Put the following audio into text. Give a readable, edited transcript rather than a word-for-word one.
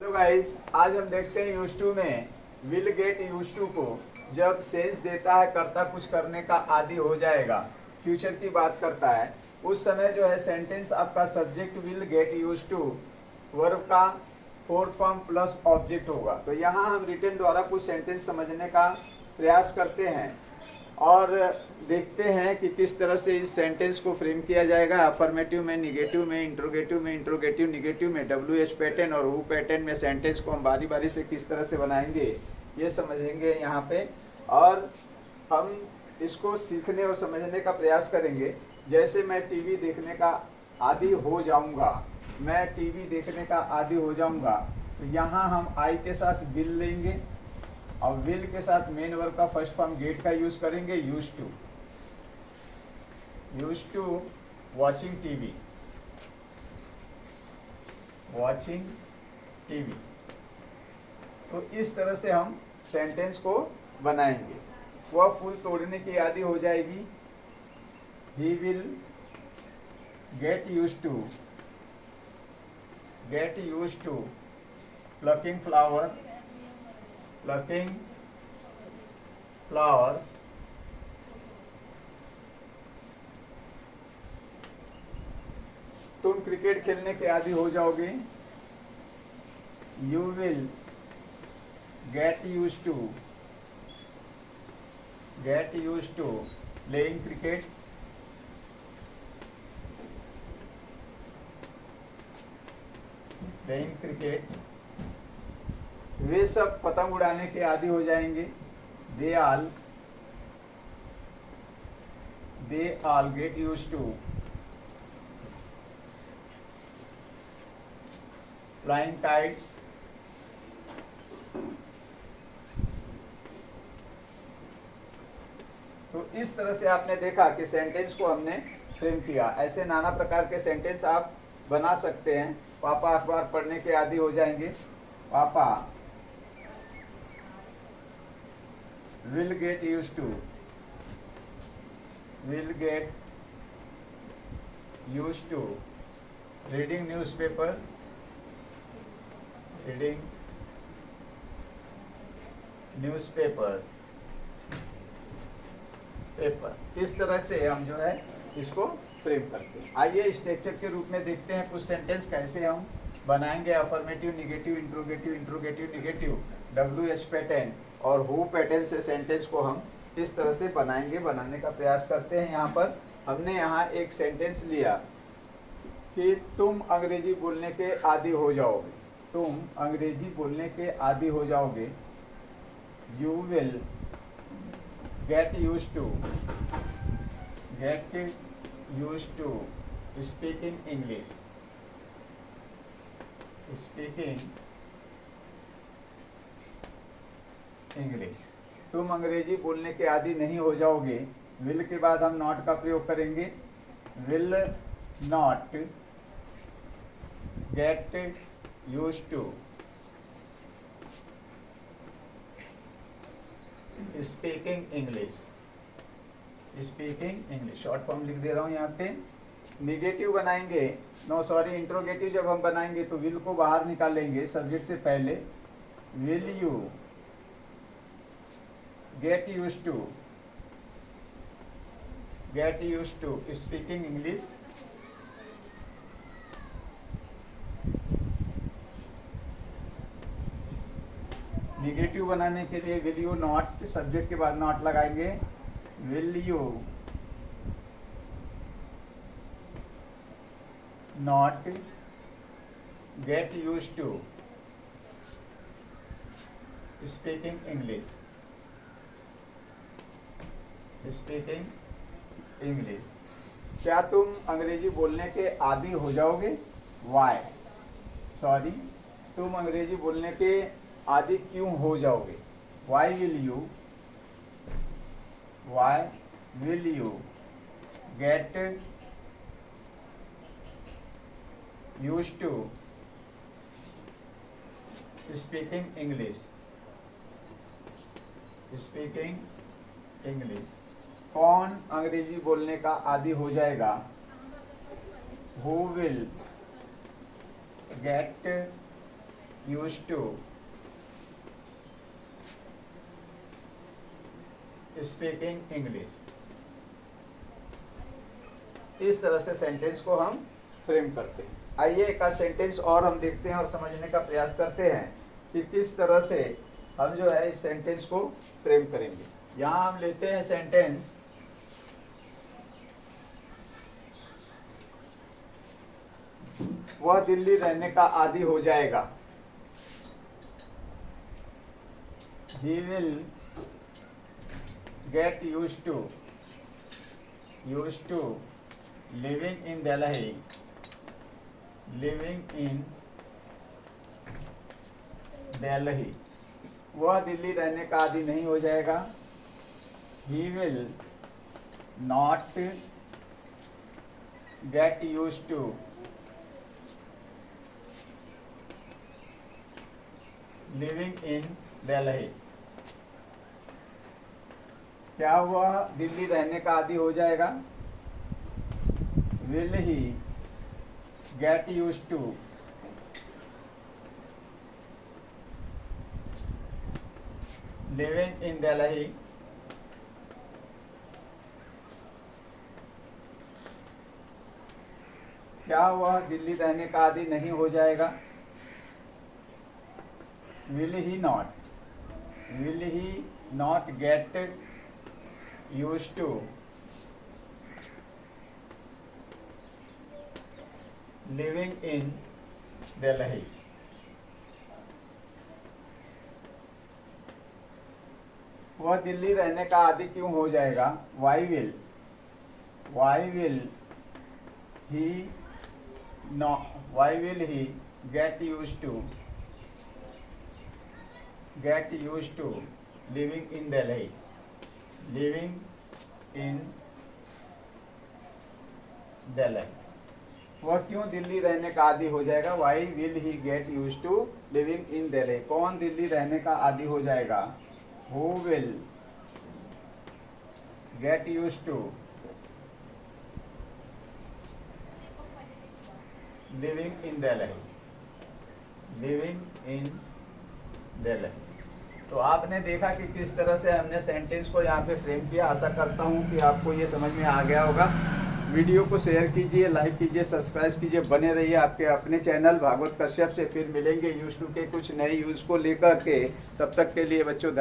तो गाइस आज हम देखते हैं यूज टू में विल गेट यूज टू को जब सेंस देता है कर्ता कुछ करने का आदी हो जाएगा, फ्यूचर की बात करता है, उस समय जो है सेंटेंस आपका subject will get use to verb का फोर्थ फॉर्म प्लस ऑब्जेक्ट होगा। तो यहाँ हम रिटन द्वारा कुछ सेंटेंस समझने का प्रयास करते हैं और देखते हैं कि किस तरह से इस सेंटेंस को फ्रेम किया जाएगा। अफर्मेटिव में, निगेटिव में, इंट्रोगेटिव निगेटिव में, WH पैटर्न और हु पैटर्न में सेंटेंस को हम बारी बारी से किस तरह से बनाएंगे ये समझेंगे यहाँ पे। और हम इसको सीखने और समझने का प्रयास करेंगे। जैसे मैं टीवी देखने का आदी हो जाऊँगा, मैं टीवी देखने का आदी हो जाऊँगा, तो यहाँ हम आई के साथ विल लेंगे और विल के साथ मेन वर्ब का फर्स्ट फॉर्म गेट का यूज करेंगे, यूज टू वॉचिंग टीवी। तो इस तरह से हम सेंटेंस को बनाएंगे। वह फूल तोड़ने की आदी हो जाएगी, he will get use to plucking flowers. तुम क्रिकेट खेलने के आदी हो जाओगे, you will get use to playing cricket. वे सब पतंग उड़ाने के आदी हो जाएंगे, they all get use to flying kites. तो इस तरह से आपने देखा कि सेंटेंस को हमने फ्रेम किया। ऐसे नाना प्रकार के सेंटेंस आप बना सकते हैं। पापा अखबार पढ़ने के आदी हो जाएंगे, पापा will get used to reading newspaper इस तरह से हम जो है इसको फ्रेम करते हैं। आइए स्ट्रक्चर के रूप में देखते हैं कुछ सेंटेंस कैसे हम बनाएंगे। Affirmative, negative, interrogative, WH pattern और हु पैटर्न से सेंटेंस को हम इस तरह से बनाने का प्रयास करते हैं। यहाँ पर हमने यहाँ एक सेंटेंस लिया कि तुम अंग्रेजी बोलने के आदी हो जाओगे, you will get use to speaking English. तुम अंग्रेजी बोलने के आदी नहीं हो जाओगे। विल के बाद हम नॉट का प्रयोग करेंगे, will not get use to speaking English. Short form लिख दे रहा हूँ यहाँ पे। निगेटिव बनाएंगे, इंट्रोगेटिव जब हम बनाएंगे तो विल को बाहर निकालेंगे सब्जेक्ट से पहले। Will you get use to speaking English. Negative बनाने के लिए विल यू नॉट, सब्जेक्ट के बाद नॉट लगाएंगे, will you not get use to speaking English. क्या तुम अंग्रेजी बोलने के आदी हो जाओगे? तुम अंग्रेजी बोलने के आदि क्यों हो जाओगे? Why will you get use to speaking English. कौन अंग्रेजी बोलने का आदी हो जाएगा? Who will get used to speaking English. इस तरह से सेंटेंस को हम फ्रेम करते हैं। आइए एक आध सेंटेंस और हम देखते हैं और समझने का प्रयास करते हैं कि किस तरह से हम जो है इस सेंटेंस को फ्रेम करेंगे। यहाँ हम लेते हैं सेंटेंस, वह दिल्ली रहने का आदी हो जाएगा। He will get used to living in Delhi, वह दिल्ली रहने का आदी नहीं हो जाएगा। He will not get used to living in Delhi। क्या वह दिल्ली रहने का आदी हो जाएगा? Will he get used to living in Delhi? क्या वह दिल्ली रहने का आदी नहीं हो जाएगा? Will he not get used to living in Delhi? वह दिल्ली रहने का आदी क्यों हो जाएगा? Why will he get used to living in Delhi? वह क्यों दिल्ली रहने का आदी हो जाएगा? Why will he get used to living in Delhi? कौन दिल्ली रहने का आदी हो जाएगा? Who will get used to living in Delhi? तो आपने देखा कि किस तरह से हमने सेंटेंस को यहाँ पे फ्रेम किया। आशा करता हूँ कि आपको ये समझ में आ गया होगा। वीडियो को शेयर कीजिए, लाइक कीजिए, सब्सक्राइब कीजिए, बने रहिए आपके अपने चैनल भागवत कश्यप से। फिर मिलेंगे यूज टू के कुछ नए यूज को लेकर के। तब तक के लिए बच्चों